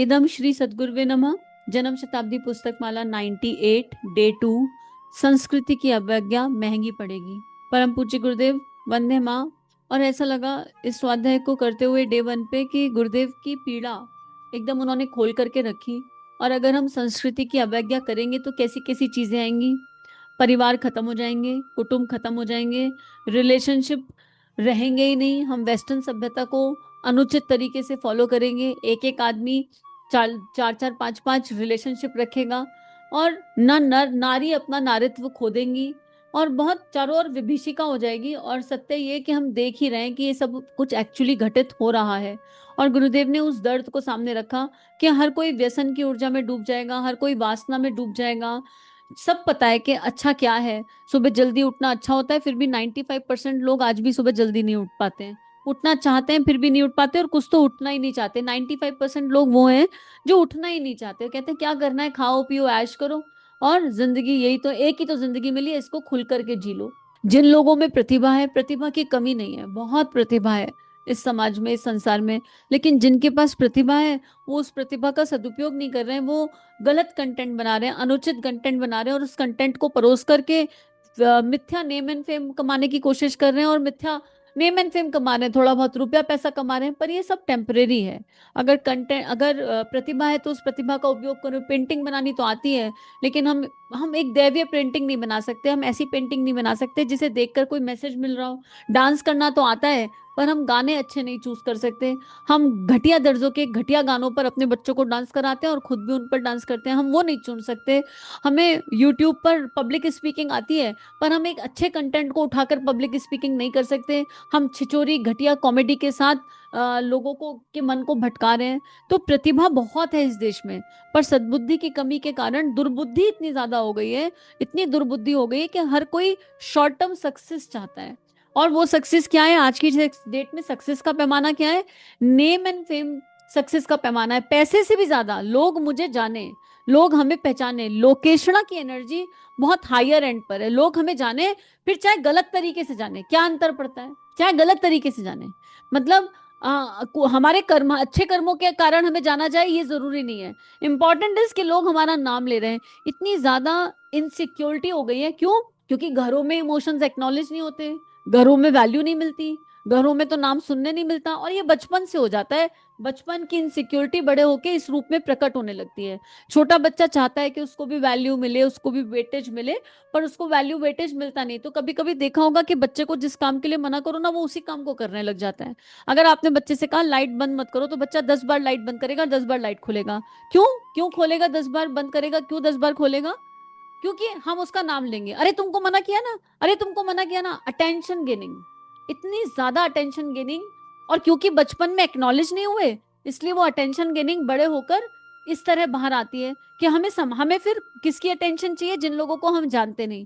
इदम श्री सद्गुरुवे नमः। जन्म शताब्दी पुस्तक माला 98 डे 2। संस्कृति की अवज्ञा महंगी पड़ेगी। परम पूज्य गुरुदेव, वंदे माँ। और ऐसा लगा इस स्वाध्याय को करते हुए डे 1 पे कि गुरुदेव की पीड़ा एकदम उन्होंने खोल करके रखी। और अगर हम संस्कृति की अवज्ञा करेंगे तो कैसी कैसी चीजें आएंगी। परिवार खत्म हो जाएंगे, कुटुंब खत्म हो जाएंगे, रिलेशनशिप रहेंगे ही नहीं। हम वेस्टर्न सभ्यता को अनुचित तरीके से फॉलो करेंगे। एक एक आदमी चार चार चार पांच पांच रिलेशनशिप रखेगा और न नर नारी अपना नारित्व खो देंगी और बहुत चारों ओर विभीषिका हो जाएगी। और सत्य ये कि हम देख ही रहे हैं कि ये सब कुछ एक्चुअली घटित हो रहा है। और गुरुदेव ने उस दर्द को सामने रखा कि हर कोई व्यसन की ऊर्जा में डूब जाएगा, हर कोई वासना में डूब जाएगा। सब पता है कि अच्छा क्या है। सुबह जल्दी उठना अच्छा होता है, फिर भी 95% लोग आज भी सुबह जल्दी नहीं उठ पाते हैं। उठना चाहते हैं फिर भी नहीं उठ पाते, और कुछ तो उठना ही नहीं चाहते। 95% लोग वो हैं जो उठना ही नहीं चाहते, कहते हैं क्या करना है, खाओ पियो ऐश करो और जिंदगी यही तो, एक ही तो जिंदगी मिली है, इसको खुल करके जी लो। जिन लोगों में प्रतिभा है, प्रतिभा की कमी नहीं है, बहुत प्रतिभा है इस समाज में, इस संसार में, लेकिन जिनके पास प्रतिभा है वो उस प्रतिभा का सदुपयोग नहीं कर रहे हैं। वो गलत कंटेंट बना रहे हैं, अनुचित कंटेंट बना रहे हैं और उस कंटेंट को परोस करके मिथ्या नेम एंड फेम कमाने की कोशिश कर रहे हैं। और मिथ्या नेम एंड फेम कमा रहे हैं, थोड़ा बहुत रुपया पैसा कमा रहे हैं, पर ये सब टेम्परेरी है। अगर कंटेंट, अगर प्रतिभा है तो उस प्रतिभा का उपयोग करो। पेंटिंग बनानी तो आती है, लेकिन हम एक दैवीय पेंटिंग नहीं बना सकते, हम ऐसी पेंटिंग नहीं बना सकते जिसे देखकर कोई मैसेज मिल रहा हो। डांस करना तो आता है, पर हम गाने अच्छे नहीं चूज कर सकते। हम घटिया दर्जों के घटिया गानों पर अपने बच्चों को डांस कराते हैं और खुद भी उन पर डांस करते हैं, हम वो नहीं चुन सकते। हमें यूट्यूब पर पब्लिक स्पीकिंग आती है, पर हम एक अच्छे कंटेंट को उठाकर पब्लिक स्पीकिंग नहीं कर सकते। हम छिचोरी घटिया कॉमेडी के साथ लोगों को के मन को भटका रहे हैं। तो प्रतिभा बहुत है इस देश में, पर सद्बुद्धि की कमी के कारण दुर्बुद्धि इतनी ज्यादा हो गई है, इतनी दुर्बुद्धि हो गई है कि हर कोई शॉर्ट टर्म सक्सेस चाहता है। और वो सक्सेस क्या है, आज की डेट में सक्सेस का पैमाना क्या है? नेम एंड फेम सक्सेस का पैमाना है। पैसे से भी ज्यादा लोग मुझे जाने, लोग हमें पहचाने। लोकेशना की एनर्जी बहुत हायर एंड पर है। लोग हमें जाने, फिर चाहे गलत तरीके से जाने, क्या अंतर पड़ता है? चाहे गलत तरीके से जाने, मतलब हमारे कर्म, अच्छे कर्मों के कारण हमें जाना जाए ये जरूरी नहीं है। इंपॉर्टेंट इज कि लोग हमारा नाम ले रहे हैं। इतनी ज्यादा इनसिक्योरिटी हो गई है, क्यों? क्योंकि घरों में इमोशंस एक्नॉलेज नहीं होते, घरों में वैल्यू नहीं मिलती, घरों में तो नाम सुनने नहीं मिलता। और ये बचपन से हो जाता है। बचपन की इनसिक्योरिटी बड़े होके इस रूप में प्रकट होने लगती है। छोटा बच्चा चाहता है कि उसको भी वैल्यू मिले, उसको भी वेटेज मिले, पर उसको वैल्यू वेटेज मिलता नहीं। तो कभी कभी देखा होगा कि बच्चे को जिस काम के लिए मना करो ना, वो उसी काम को करने लग जाता है। अगर आपने बच्चे से कहा लाइट बंद मत करो, तो बच्चा 10 बार लाइट बंद करेगा, 10 बार लाइट खोलेगा। क्यों? क्यों खोलेगा? 10 बार बंद करेगा, क्यों 10 बार खोलेगा? क्योंकि हम उसका नाम लेंगे, अरे तुमको मना किया ना, अरे तुमको मना किया ना। अटेंशन गेनिंग, इतनी ज्यादा अटेंशन गेनिंग। और क्योंकि बचपन में एक्नॉलेज नहीं हुए, इसलिए वो अटेंशन गेनिंग बड़े होकर इस तरह बाहर आती है कि हमें फिर किसकी अटेंशन चाहिए? जिन लोगों को हम जानते नहीं।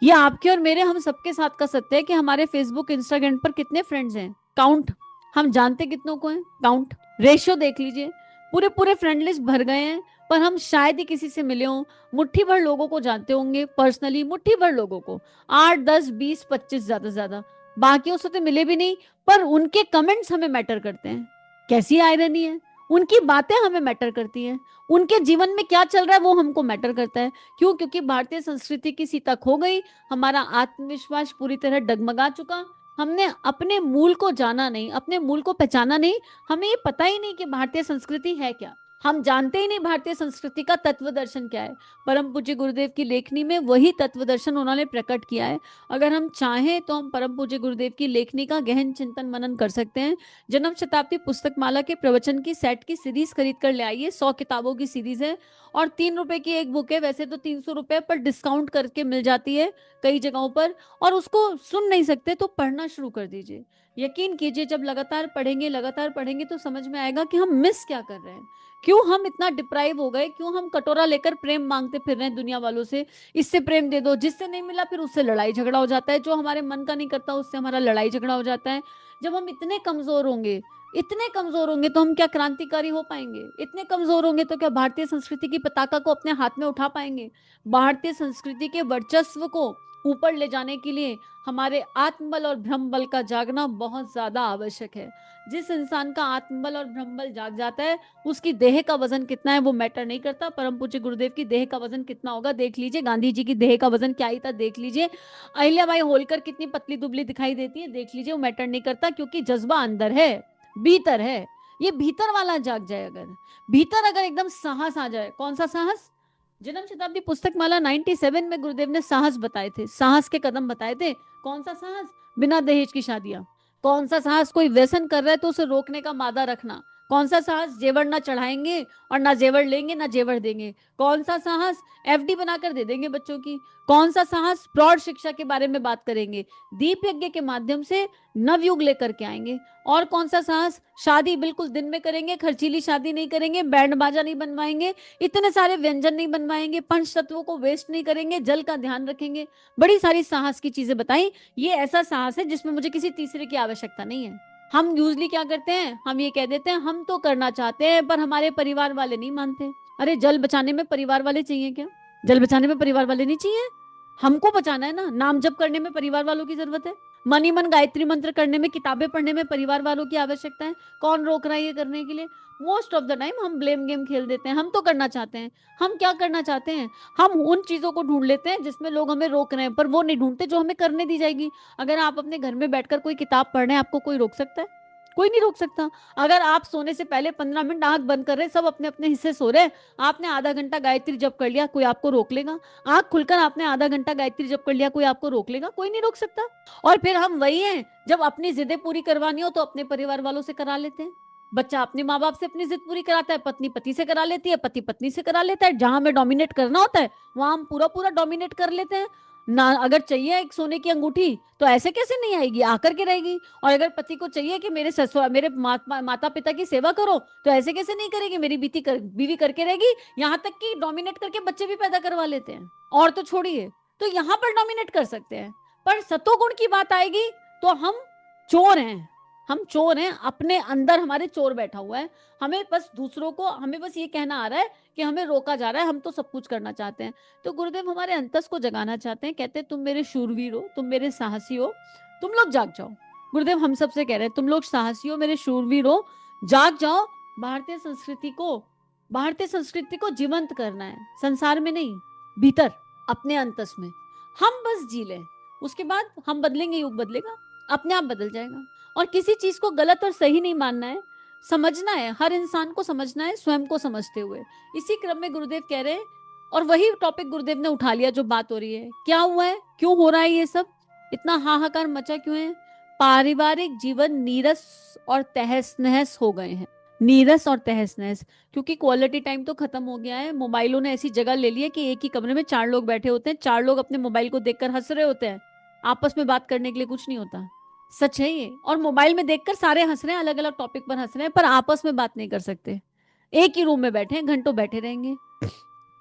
ये आपके और मेरे, हम सबके साथ का सत्य है कि हमारे फेसबुक इंस्टाग्राम पर कितने फ्रेंड्स हैं, काउंट। हम जानते कितनों को हैं, काउंट। रेशियो देख लीजिए, पूरे पूरे फ्रेंड लिस्ट भर गए हैं, पर हम शायद ही किसी से मिले हों। मुट्ठी भर लोगों को जानते होंगे पर्सनली, मुट्ठी भर लोगों को, 8 10 20 25 ज्यादा से ज्यादा। बाकियों से तो मिले भी नहीं, पर उनके कमेंट्स हमें मैटर करते हैं। कैसी आयरनी है, उनकी बातें हमें मैटर करती हैं। उनके जीवन में क्या चल रहा है वो हमको मैटर करता है। क्यों? क्योंकि भारतीय संस्कृति की सीता खो गई, हमारा आत्मविश्वास पूरी तरह डगमगा चुका। हमने अपने मूल को जाना नहीं, अपने मूल को पहचाना नहीं। हमें ये पता ही नहीं कि भारतीय संस्कृति है क्या। हम जानते ही नहीं भारतीय संस्कृति का तत्व दर्शन क्या है। परम पूज्य गुरुदेव की लेखनी में वही तत्व दर्शन उन्होंने प्रकट किया है। अगर हम चाहें तो हम परम पूज्य गुरुदेव की लेखनी का गहन चिंतन मनन कर सकते हैं। जन्म शताब्दी पुस्तक माला के प्रवचन की सेट की सीरीज खरीद कर ले आइए, 100 किताबों की सीरीज है और 3 रुपए की एक बुक है। वैसे तो 300 रुपए पर डिस्काउंट करके मिल जाती है कई जगहों पर। और उसको सुन नहीं सकते तो पढ़ना शुरू कर दीजिए। यकीन कीजिए, जब लगातार पढ़ेंगे, लगातार पढ़ेंगे, तो समझ में आएगा कि हम मिस क्या कर रहे हैं। क्यों हम इतना डिप्राइव हो गए, क्यों हम कटोरा लेकर प्रेम मांगते फिर रहे हैं दुनिया वालों से। इससे प्रेम दे दो, जिससे नहीं मिला फिर उससे लड़ाई झगड़ा हो जाता है, जो हमारे मन का नहीं करता उससे हमारा लड़ाई झगड़ा हो जाता है। जब हम इतने कमजोर होंगे, इतने कमजोर होंगे, तो हम क्या क्रांतिकारी हो पाएंगे? इतने कमजोर होंगे तो क्या भारतीय संस्कृति की पताका को अपने हाथ में उठा पाएंगे? भारतीय संस्कृति के वर्चस्व को ऊपर ले जाने के लिए हमारे आत्मबल और ब्रह्मबल का जागना बहुत ज्यादा आवश्यक है। जिस इंसान का आत्मबल और ब्रह्मबल जाग जाता है, उसकी देह का वजन कितना है वो मैटर नहीं करता। परम पूज्य गुरुदेव की देह का वजन कितना होगा देख लीजिए, गांधी जी की देह का वजन क्या ही था देख लीजिए, अहिल्याबाई होलकर कितनी पतली दुबली दिखाई देती है देख लीजिए, वो मैटर नहीं करता, क्योंकि जज्बा अंदर है, भीतर है। ये भीतर वाला जाग जाए, अगर भीतर अगर एकदम साहस आ जाए। कौन सा साहस? जन्म शताब्दी पुस्तक माला 97 में गुरुदेव ने साहस बताए थे, साहस के कदम बताए थे। कौन सा साहस? बिना दहेज की शादियां। कौन सा साहस? कोई व्यसन कर रहा है तो उसे रोकने का मादा रखना। कौन सा साहस? जेवर ना चढ़ाएंगे और ना जेवर लेंगे ना जेवर देंगे। कौन सा साहस? एफडी बनाकर दे देंगे बच्चों की। कौन सा साहस? प्रौढ़ शिक्षा के बारे में बात करेंगे, दीप यज्ञ के माध्यम से नवयुग लेकर के आएंगे। और कौन सा साहस? शादी बिल्कुल दिन में करेंगे, खर्चीली शादी नहीं करेंगे, बैंड बाजा नहीं बनवाएंगे, इतने सारे व्यंजन नहीं बनवाएंगे, पंच तत्वों को वेस्ट नहीं करेंगे, जल का ध्यान रखेंगे। बड़ी सारी साहस की चीजें बताई। ये ऐसा साहस है जिसमें मुझे किसी तीसरे की आवश्यकता नहीं है। हम यूजली क्या करते हैं, हम ये कह देते हैं हम तो करना चाहते हैं पर हमारे परिवार वाले नहीं मानते। अरे जल बचाने में परिवार वाले चाहिए क्या? जल बचाने में परिवार वाले नहीं चाहिए, हमको बचाना है ना। नाम जप करने में परिवार वालों की जरूरत है, मन ही मन गायत्री मंत्र करने में, किताबें पढ़ने में परिवार वालों की आवश्यकता है। कौन रोक रहा है ये करने के लिए? मोस्ट ऑफ द टाइम हम ब्लेम गेम खेल देते हैं। हम तो करना चाहते हैं। हम क्या करना चाहते हैं? हम उन चीजों को ढूंढ लेते हैं जिसमें लोग हमें रोक रहे हैं, पर वो नहीं ढूंढते जो हमें करने दी जाएगी। अगर आप अपने घर में बैठकर कोई किताब पढ़ रहे हैं, आपको कोई रोक सकता है? कोई नहीं रोक सकता। अगर आप सोने से पहले 15 मिनट आंख बंद कर रहे हैं, सब अपने अपने हिस्से सो रहे हैं, आपने आधा घंटा गायत्री जप कर लिया, कोई आपको रोक लेगा? आंख खुलकर आपने आधा घंटा गायत्री जप कर लिया, कोई आपको रोक लेगा? कोई नहीं रोक सकता। और फिर हम वही हैं, जब अपनी जिदें पूरी करवानी हो तो अपने परिवार वालों से करा लेते हैं। बच्चा अपने माँ बाप से अपनी जिद पूरी कराता है, पत्नी पति से करा लेती है, पति पत्नी से करा लेता है। जहां हमें डोमिनेट करना होता है वहां हम पूरा पूरा डोमिनेट कर लेते हैं ना। अगर चाहिए एक सोने की अंगूठी तो ऐसे कैसे नहीं आएगी, आकर के रहेगी। और अगर पति को चाहिए कि मेरे ससुर मेरे माता पिता की सेवा करो तो ऐसे कैसे नहीं करेगी, मेरी बीवी करके रहेगी। यहाँ तक कि डोमिनेट करके बच्चे भी पैदा करवा लेते हैं। और तो छोड़िए, तो यहाँ पर डोमिनेट कर सकते हैं, पर सतोगुण की बात आएगी तो हम चोर हैं। हम चोर हैं, अपने अंदर हमारे चोर बैठा हुआ है। हमें बस दूसरों को, हमें बस ये कहना आ रहा है कि हमें रोका जा रहा है, हम तो सब कुछ करना चाहते हैं। तो गुरुदेव हमारे अंतस को जगाना चाहते हैं, कहते हैं तुम मेरे शूरवीर हो, तुम मेरे साहसी हो, तुम लोग जाग जाओ। गुरुदेव हम सबसे कह रहे हैं तुम लोग साहसी हो, मेरे शूरवीर हो, जाग जाओ। भारतीय संस्कृति को जीवंत करना है, संसार में नहीं, भीतर अपने अंतस में। हम बस जी लें, उसके बाद हम बदलेंगे, युग बदलेगा, अपने आप बदल जाएगा। और किसी चीज को गलत और सही नहीं मानना है, समझना है, हर इंसान को समझना है, स्वयं को समझते हुए। इसी क्रम में गुरुदेव कह रहे हैं, और वही टॉपिक गुरुदेव ने उठा लिया जो बात हो रही है। क्या हुआ है, क्यों हो रहा है ये सब, इतना हाहाकार मचा क्यों है? पारिवारिक जीवन नीरस और तहस नहस हो गए हैं। नीरस और तहस नहस, क्योंकि क्वालिटी टाइम तो खत्म हो गया है। मोबाइलों ने ऐसी जगह ले ली है कि एक ही कमरे में 4 लोग बैठे होते हैं, 4 लोग अपने मोबाइल को देखकर हंस रहे होते हैं, आपस में बात करने के लिए कुछ नहीं होता। सच है ये। और मोबाइल में देखकर सारे हंस रहे हैं, अलग अलग टॉपिक पर हंस रहे हैं, पर आपस में बात नहीं कर सकते। एक ही रूम में बैठे हैं, घंटों बैठे रहेंगे।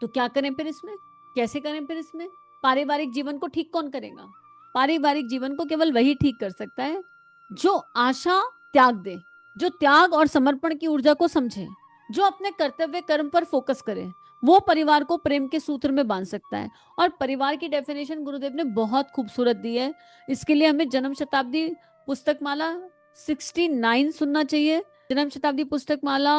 तो क्या करें फिर इसमें, कैसे करें फिर इसमें? पारिवारिक जीवन को ठीक कौन करेगा? पारिवारिक जीवन को केवल वही ठीक कर सकता है जो आशा त्याग दे, जो त्याग और समर्पण की ऊर्जा को समझे, जो अपने कर्तव्य कर्म पर फोकस करे। वो परिवार को प्रेम के सूत्र में बांध सकता है। और परिवार की डेफिनेशन गुरुदेव ने बहुत खूबसूरत दी है। इसके लिए हमें जन्म शताब्दी पुस्तक माला 69 सुनना चाहिए। जन्म शताब्दी पुस्तक माला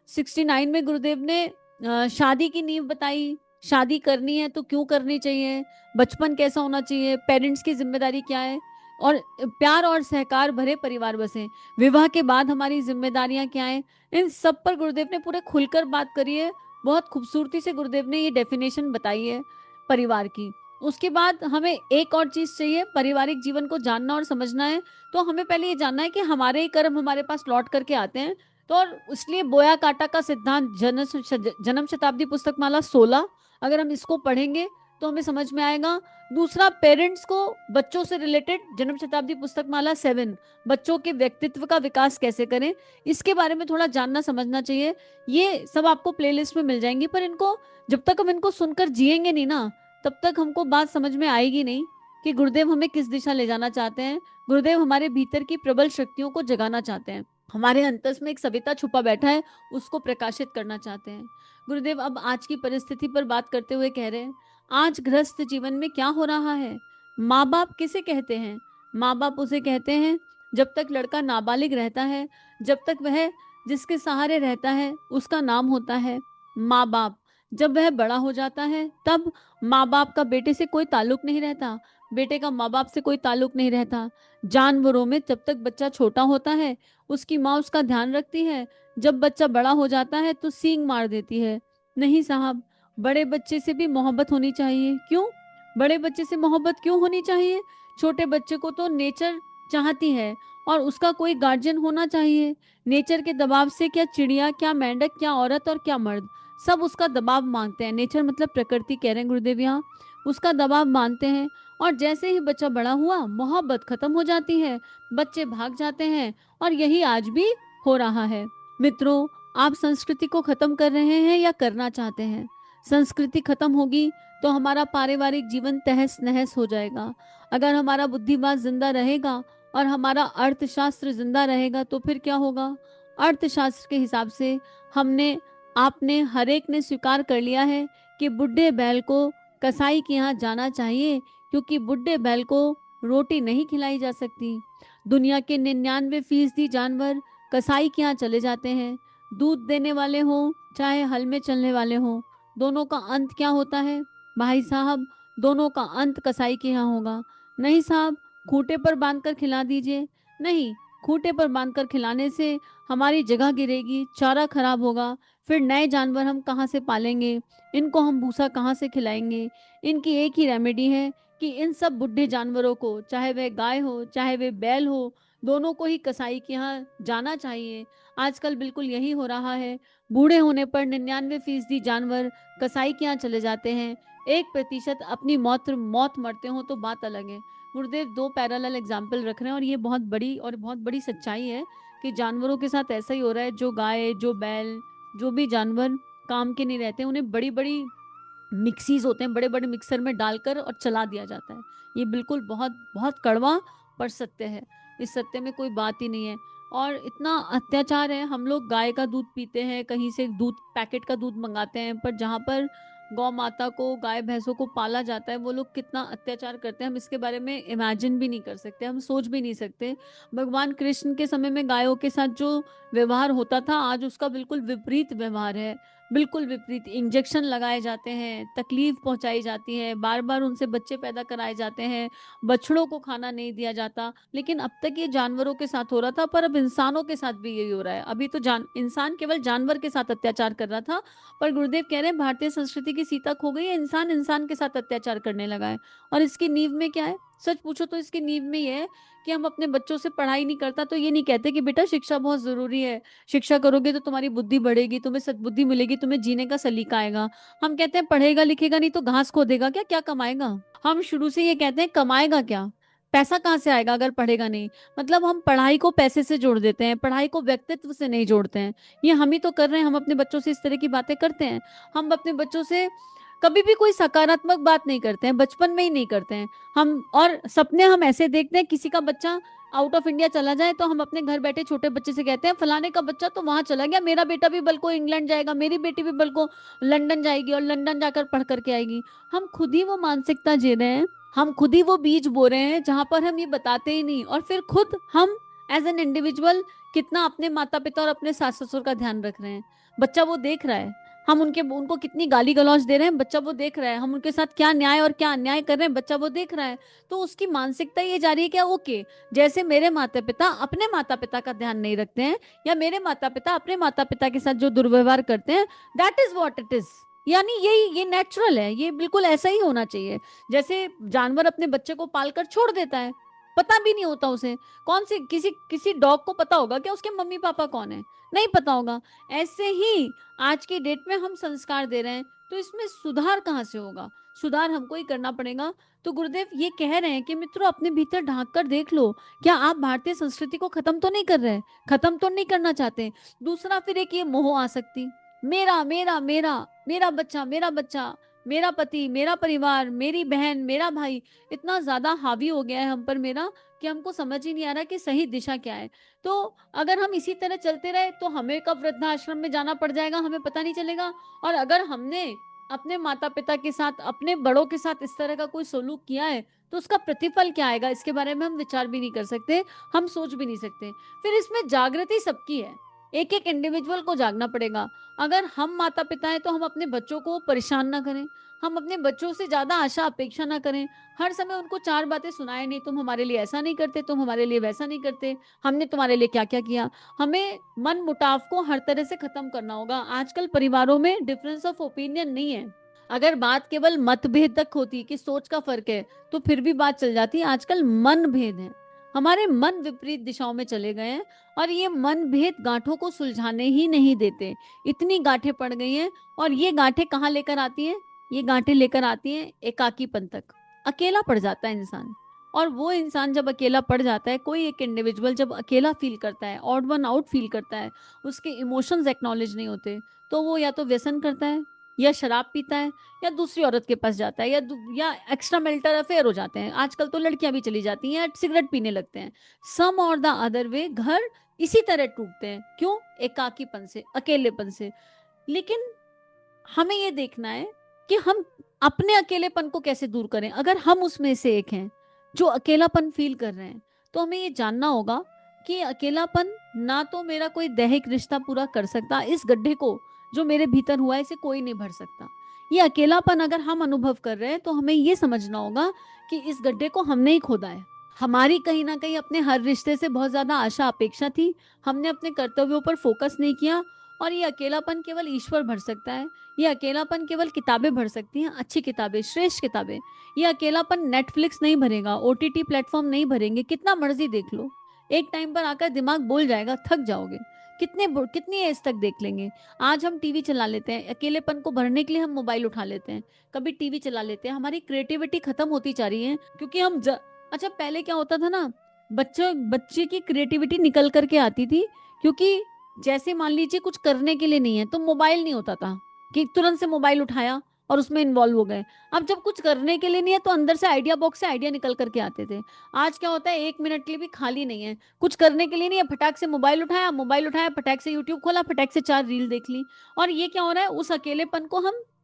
69 में गुरुदेव ने शादी की नींव बताई, शादी करनी है तो क्यों करनी चाहिए, बचपन कैसा होना चाहिए, पेरेंट्स की जिम्मेदारी क्या है, और प्यार और सहकार भरे परिवार बसे, विवाह के बाद हमारी जिम्मेदारियां क्या है, इन सब पर गुरुदेव ने पूरे खुलकर बात करी है। बहुत खूबसूरती से गुरुदेव ने ये डेफिनेशन बताई है परिवार की। उसके बाद हमें एक और चीज चाहिए, पारिवारिक जीवन को जानना और समझना है तो हमें पहले ये जानना है कि हमारे ही कर्म हमारे पास लौट करके आते हैं। तो और इसलिए बोया काटा का सिद्धांत जन्म शताब्दी पुस्तक माला 16, अगर हम इसको पढ़ेंगे तो हमें समझ में आएगा। दूसरा, पेरेंट्स को बच्चों से रिलेटेड जन्म शताब्दी पुस्तक माला 7, बच्चों के व्यक्तित्व का विकास कैसे करें, इसके बारे में थोड़ा जानना समझना चाहिए। ये सब आपको प्लेलिस्ट में मिल जाएंगी, पर इनको जब तक हम इनको सुनकर जिएंगे नहीं ना, तब तक हमको बात समझ में आएगी नहीं कि गुरुदेव हमें किस दिशा ले जाना चाहते हैं। गुरुदेव हमारे भीतर की प्रबल शक्तियों को जगाना चाहते हैं, हमारे अंतस में एक सविता छुपा बैठा है, उसको प्रकाशित करना चाहते हैं। गुरुदेव अब आज की परिस्थिति पर बात करते हुए कह रहे हैं, आज गृहस्थ जीवन में क्या हो रहा है, माँ बाप किसे कहते हैं? माँ बाप उसे कहते हैं जब तक लड़का नाबालिग रहता है, जब तक वह जिसके सहारे रहता है उसका नाम होता है माँ बाप। जब वह बड़ा हो जाता है तब माँ बाप का बेटे से कोई ताल्लुक नहीं रहता, बेटे का माँ बाप से कोई ताल्लुक नहीं रहता। जानवरों में जब तक बच्चा छोटा होता है उसकी माँ उसका ध्यान रखती है, जब बच्चा बड़ा हो जाता है तो सींग मार देती है। नहीं साहब, बड़े बच्चे से भी मोहब्बत होनी चाहिए। क्यों? बड़े बच्चे से मोहब्बत क्यों होनी चाहिए? छोटे बच्चे को तो नेचर चाहती है और उसका कोई गार्जियन होना चाहिए। नेचर के दबाव से क्या चिड़िया, क्या मेंढक, क्या औरत और क्या मर्द, सब उसका दबाव मांगते हैं। नेचर मतलब प्रकृति कह रहे हैं गुरुदेव यहाँ, उसका दबाव मानते हैं। और जैसे ही बच्चा बड़ा हुआ मोहब्बत खत्म हो जाती है, बच्चे भाग जाते हैं और यही आज भी हो रहा है। मित्रों, आप संस्कृति को खत्म कर रहे हैं या करना चाहते हैं? संस्कृति खत्म होगी तो हमारा पारिवारिक जीवन तहस नहस हो जाएगा। अगर हमारा बुद्धिवाद जिंदा रहेगा और हमारा अर्थशास्त्र जिंदा रहेगा तो फिर क्या होगा? अर्थशास्त्र के हिसाब से हमने आपने हर एक ने स्वीकार कर लिया है कि बुढ़े बैल को कसाई के यहाँ जाना चाहिए, क्योंकि बुढ़े बैल को रोटी नहीं खिलाई जा सकती। दुनिया के 99% जानवर कसाई के यहाँ चले जाते हैं। दूध देने वाले हों चाहे हल में चलने वाले हों, दोनों का अंत क्या होता है भाई साहब? दोनों का अंत कसाई के यहाँ होगा। नहीं साहब, खूंटे पर बांधकर खिला दीजिए। नहीं, खूंटे पर बांधकर खिलाने से हमारी जगह गिरेगी, चारा खराब होगा, फिर नए जानवर हम कहाँ से पालेंगे, इनको हम भूसा कहाँ से खिलाएंगे? इनकी एक ही रेमेडी है कि इन सब बुढ़े जानवरों को, चाहे वह गाय हो चाहे वह बैल हो, दोनों को ही कसाई के यहाँ जाना चाहिए। आजकल बिल्कुल यही हो रहा है। बूढ़े होने पर 99% जानवर कसाई के यहाँ चले जाते हैं, 1% अपनी मौत मरते हो तो बात अलग है। गुरुदेव दो पैरेलल एग्जाम्पल रख रहे हैं और ये बहुत बड़ी सच्चाई है कि जानवरों के साथ ऐसा ही हो रहा है। जो गाय, जो बैल, जो भी जानवर काम के नहीं रहते, उन्हें बड़ी बड़ी मिक्सीज होते हैं, बड़े बड़े मिक्सर में डालकर और चला दिया जाता है। ये बिल्कुल बहुत बहुत कड़वा पर सत्य है, इस सत्य में कोई बात ही नहीं है। और इतना अत्याचार है, हम लोग गाय का दूध पीते हैं, कहीं से दूध पैकेट का दूध मंगाते हैं, पर जहाँ पर गौ माता को, गाय भैंसों को पाला जाता है, वो लोग कितना अत्याचार करते हैं हम इसके बारे में इमेजिन भी नहीं कर सकते, हम सोच भी नहीं सकते। भगवान कृष्ण के समय में गायों के साथ जो व्यवहार होता था, आज उसका बिल्कुल विपरीत व्यवहार है, बिल्कुल विपरीत। इंजेक्शन लगाए जाते हैं, तकलीफ पहुंचाई जाती है, बार बार उनसे बच्चे पैदा कराए जाते हैं, बछड़ों को खाना नहीं दिया जाता। लेकिन अब तक ये जानवरों के साथ हो रहा था, पर अब इंसानों के साथ भी यही हो रहा है। अभी तो इंसान केवल जानवर के साथ अत्याचार कर रहा था, पर गुरुदेव कह रहे हैं भारतीय संस्कृति की सीता खो गई है, इंसान इंसान के साथ अत्याचार करने लगा है। और इसकी नींव में क्या है? सच पूछो तो इसकी नींव में ये है कि हम अपने बच्चों से पढ़ाई नहीं करता तो ये नहीं कहते कि बेटा शिक्षा बहुत जरूरी है, शिक्षा करोगे तो तुम्हारी बुद्धि बढ़ेगी, तुम्हें सद्बुद्धि मिलेगी, तुम्हें जीने का सलीका आएगा। हम कहते हैं पढ़ेगा लिखेगा नहीं तो घास खोदेगा क्या, क्या कमाएगा? हम शुरू से ये कहते हैं कमाएगा क्या, पैसा कहाँ से आएगा अगर पढ़ेगा नहीं? मतलब हम पढ़ाई को पैसे से जोड़ देते हैं, पढ़ाई को व्यक्तित्व से नहीं जोड़ते हैं। ये हम ही तो कर रहे हैं, हम अपने बच्चों से इस तरह की बातें करते हैं। हम अपने बच्चों से कभी भी कोई सकारात्मक बात नहीं करते हैं, बचपन में ही नहीं करते हैं हम। और सपने हम ऐसे देखते हैं, किसी का बच्चा आउट ऑफ इंडिया चला जाए तो हम अपने घर बैठे छोटे बच्चे से कहते हैं फलाने का बच्चा तो वहां चला गया, मेरा बेटा भी बल्कि इंग्लैंड जाएगा, मेरी बेटी भी बल्कि लंदन जाएगी और लंदन जाकर पढ़ करके आएगी। हम खुद ही वो मानसिकता जी रहे हैं, हम खुद ही वो बीज बो रहे हैं जहां पर हम ये बताते ही नहीं। और फिर खुद हम एज एन इंडिविजुअल कितना अपने माता पिता और अपने सास ससुर का ध्यान रख रहे हैं, बच्चा वो देख रहा है। हम उनको कितनी गाली गलौज दे रहे हैं, बच्चा वो देख रहा है। हम उनके साथ क्या न्याय और क्या अन्याय कर रहे हैं, बच्चा वो देख रहा है। तो उसकी मानसिकता ये जा रही है क्या, ओके, जैसे मेरे माता पिता अपने माता पिता का ध्यान नहीं रखते हैं, या मेरे माता पिता अपने माता पिता के साथ जो दुर्व्यवहार करते हैं, that is what it is. यानी ये नेचुरल है, ये बिल्कुल ऐसा ही होना चाहिए। जैसे जानवर अपने बच्चे को पालकर छोड़ देता है, पता भी नहीं होता उसे, कौन सी किसी किसी डॉग को पता होगा क्या उसके मम्मी पापा कौन है? नहीं पता होगा। ऐसे ही आज की डेट में हम संस्कार दे रहे हैं, तो इसमें सुधार कहाँ से होगा? सुधार हमको ही करना पड़ेगा। तो गुरुदेव ये कह रहे हैं कि मित्रों अपने भीतर ढांक कर देख लो, क्या आप भारतीय संस्कृति को खत्म तो नहीं कर रहे, खत्म तो नहीं करना चाहते? दूसरा फिर एक ये मोह आसक्ति, मेरा मेरा मेरा, मेरा बच्चा मेरा बच्चा, मेरा पति, मेरा परिवार, मेरी बहन, मेरा भाई, इतना ज्यादा हावी हो गया है हम पर मेरा कि हमको समझ ही नहीं आ रहा कि सही दिशा क्या है। तो अगर हम इसी तरह चलते रहे तो हमें कब वृद्धाश्रम में जाना पड़ जाएगा हमें पता नहीं चलेगा। और अगर हमने अपने माता पिता के साथ, अपने बड़ों के साथ इस तरह का कोई सलूक किया है तो उसका प्रतिफल क्या आएगा इसके बारे में हम विचार भी नहीं कर सकते, हम सोच भी नहीं सकते। फिर इसमें जागृति सबकी है, एक एक इंडिविजुअल को जागना पड़ेगा। अगर हम माता पिता हैं तो हम अपने बच्चों को परेशान ना करें, हम अपने बच्चों से ज्यादा आशा अपेक्षा ना करें, हर समय उनको चार बातें सुनाए नहीं, तुम हमारे लिए ऐसा नहीं करते, तुम हमारे लिए वैसा नहीं करते, हमने तुम्हारे लिए क्या क्या किया। हमें मन मुटाव को हर तरह से खत्म करना होगा। आजकल परिवारों में डिफरेंस ऑफ ओपिनियन नहीं है, अगर बात केवल मतभेद तक होती कि सोच का फर्क है तो फिर भी बात चल जाती। आजकल मन भेद है, हमारे मन विपरीत दिशाओं में चले गए हैं और ये मन भेद गांठों को सुलझाने ही नहीं देते। इतनी गांठें पड़ गई हैं और ये गांठें कहाँ लेकर आती हैं, ये गांठें लेकर आती हैं एकाकीपन तक। अकेला पड़ जाता है इंसान, और वो इंसान जब अकेला पड़ जाता है, कोई एक इंडिविजुअल जब अकेला फील करता है, ऑड वन आउट फील करता है, उसके इमोशंस एक्नॉलेज नहीं होते, तो वो या तो व्यसन करता है, या शराब पीता है, या दूसरी औरत के पास जाता है, या एक्स्ट्रा मैरिटल अफेयर हो जाते हैं। आजकल तो लड़कियां भी चली जाती हैं, सिगरेट पीने लगते हैं। सम और द अदर वे घर इसी तरह टूटते हैं। क्यों? एकाकीपन से, अकेलेपन से। लेकिन हमें ये देखना है कि हम अपने अकेलेपन को कैसे दूर करें। अगर हम उसमें से एक हैं जो अकेलापन फील कर रहे हैं, तो हमें ये जानना होगा कि अकेलापन ना तो मेरा कोई दैहिक रिश्ता पूरा कर सकता, इस गड्ढे को जो मेरे भीतर हुआ है इसे कोई नहीं भर सकता। ये अकेलापन अगर हम अनुभव कर रहे हैं तो हमें ये समझना होगा कि इस गड्ढे को हमने ही खोदा है। हमारी कहीं ना कहीं अपने हर रिश्ते से बहुत ज्यादा आशा अपेक्षा थी, हमने अपने कर्तव्यों पर फोकस नहीं किया, और ये अकेलापन केवल ईश्वर भर सकता है। ये अकेलापन केवल किताबें भर सकती हैं, अच्छी किताबें, श्रेष्ठ किताबें। ये अकेलापन नेटफ्लिक्स नहीं भरेगा, ओटीटी प्लेटफॉर्म नहीं भरेंगे, कितना मर्जी देख लो, एक टाइम पर आकर दिमाग बोल जाएगा, थक जाओगे। कितनी एज तक देख लेंगे। आज हम टीवी चला लेते हैं, अकेलेपन को भरने के लिए हम मोबाइल उठा लेते हैं, कभी टीवी चला लेते हैं, हमारी क्रिएटिविटी खत्म होती जा रही है क्योंकि अच्छा पहले क्या होता था ना, बच्चे बच्चे की क्रिएटिविटी निकल करके आती थी, क्योंकि जैसे मान लीजिए कुछ करने के लिए नहीं है तो मोबाइल नहीं होता था कि तुरंत से मोबाइल उठाया और उसमें इन्वॉल्व हो गए। अब जब कुछ करने के लिए नहीं है तो अंदर से आइडिया बॉक्स से आइडिया निकल करके आते थे। आज क्या होता है, एक मिनट के लिए भी खाली नहीं है, कुछ करने के लिए नहीं है, फटाक से मोबाइल उठाया, फटाक से यूट्यूब खोला, फटाक से चार रील देख ली। और ये क्या हो रहा है, उस अकेलेपन को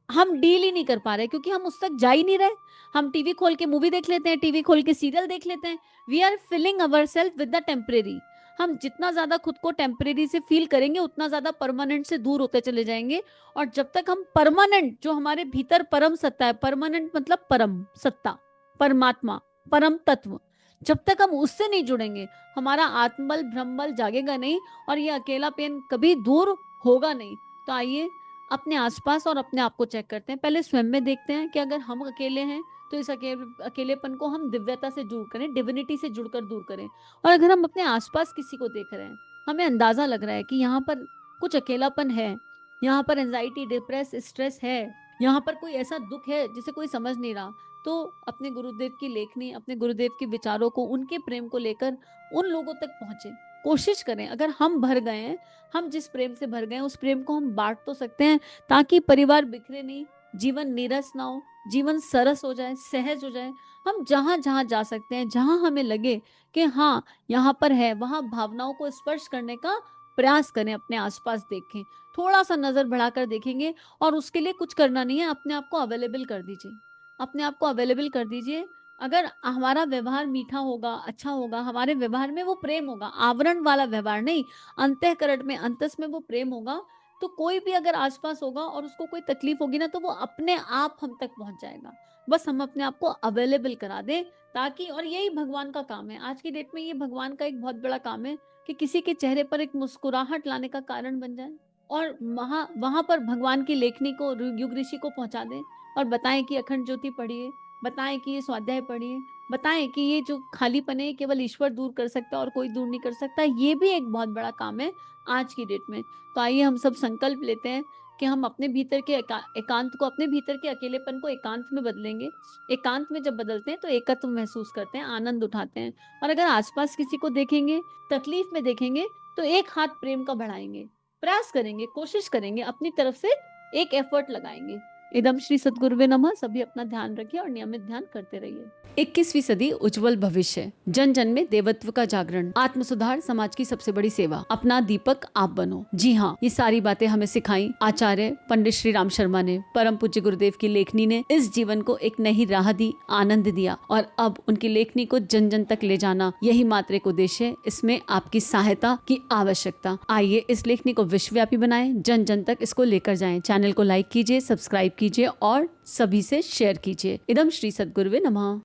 हम डील ही नहीं कर पा रहे, क्योंकि हम उस तक जा ही नहीं रहे। हम टीवी खोल के मूवी देख लेते हैं, टीवी खोल के सीरियल देख लेते हैं। We are filling our self with the temporary. हम जितना ज्यादा खुद को टेम्परेरी से फील करेंगे उतना ज्यादा परमानेंट से दूर होते चले जाएंगे। और जब तक हम परमानेंट, जो हमारे भीतर परम सत्ता है, परमानेंट मतलब परम सत्ता, परमात्मा, परम तत्व, जब तक हम उससे नहीं जुड़ेंगे, हमारा आत्मबल ब्रह्मबल जागेगा नहीं और ये अकेलापन कभी दूर होगा नहीं। तो आइए अपने आसपास और अपने आप को चेक करते हैं, पहले स्वयं में देखते हैं कि अगर हम अकेले हैं तो इस अकेलेपन को हम दिव्यता से दूर करें, डिविनिटी से जुड़कर दूर करें। और अगर हम अपने आसपास किसी को देख रहे हैं, हमें अंदाजा लग रहा है कि यहाँ पर कुछ अकेलापन है, यहाँ पर एंजाइटी, डिप्रेस, स्ट्रेस है, यहाँ पर कोई ऐसा दुख है जिसे कोई समझ नहीं रहा, तो अपने गुरुदेव की लेखनी, अपने गुरुदेव के विचारों को, उनके प्रेम को लेकर उन लोगों तक पहुंचे। कोशिश करें, अगर हम भर गए हैं, हम जिस प्रेम से भर गए उस प्रेम को हम बांट तो सकते हैं, ताकि परिवार बिखरे नहीं, जीवन नीरस ना हो, जीवन सरस हो जाए, सहज हो जाए। हम जहां जहां जा सकते हैं, जहां हमें लगे कि हाँ यहाँ पर है, वहां भावनाओं को स्पर्श करने का प्रयास करें, अपने आसपास देखें, थोड़ा सा नजर बढ़ाकर देखेंगे। और उसके लिए कुछ करना नहीं है, अपने आप को अवेलेबल कर दीजिए, अपने आप को अवेलेबल कर दीजिए। अगर हमारा व्यवहार मीठा होगा, अच्छा होगा, हमारे व्यवहार में वो प्रेम होगा, आवरण वाला व्यवहार नहीं, अंतःकरण में, अंतस में वो प्रेम होगा, तो कोई भी अगर आसपास होगा और उसको कोई तकलीफ होगी ना, तो वो अपने आप हम तक पहुंच जाएगा। बस हम अपने आप को अवेलेबल करा दें, ताकि, और यही भगवान का काम है आज की डेट में, ये भगवान का एक बहुत बड़ा काम है कि किसी के चेहरे पर एक मुस्कुराहट लाने का कारण बन जाए, और वहां वहां पर भगवान की लेखनी को युग ऋषि को पहुंचा दें, और बताएं कि अखंड ज्योति पढ़िए, बताएं कि ये स्वाध्याय पढ़िए, बताएं कि ये जो खालीपन है केवल ईश्वर दूर कर सकता है और कोई दूर नहीं कर सकता। ये भी एक बहुत बड़ा काम है आज की डेट में। तो आइए हम सब संकल्प लेते हैं कि हम अपने भीतर के एकांत को, अपने भीतर के अकेलेपन को एकांत में बदलेंगे। एकांत में जब बदलते हैं तो एकत्व महसूस करते हैं, आनंद उठाते हैं। और अगर आसपास किसी को देखेंगे, तकलीफ में देखेंगे, तो एक हाथ प्रेम का बढ़ाएंगे, प्रयास करेंगे, कोशिश करेंगे, अपनी तरफ से एक एफर्ट लगाएंगे। इदम श्री सद्गुरुवे नमः। सभी अपना ध्यान रखिए और नियमित ध्यान करते रहिए। 21वीं सदी उज्जवल भविष्य, जन जन में देवत्व का जागरण, आत्म सुधार, समाज की सबसे बड़ी सेवा, अपना दीपक आप बनो। जी हाँ, ये सारी बातें हमें सिखाई आचार्य पंडित श्री राम शर्मा ने। परम पूज्य गुरुदेव की लेखनी ने इस जीवन को एक नई राह दी, आनंद दिया, और अब उनकी लेखनी को जन जन तक ले जाना, यही मात्र एक उद्देश्य है। इसमें आपकी सहायता की आवश्यकता। आइए इस लेखनी को विश्वव्यापी बनाएं, जन जन तक इसको लेकर जाएं। चैनल को लाइक कीजिए, सब्सक्राइब कीजिए और सभी से शेयर कीजिए। इदम श्री सद्गुरुवे नमः।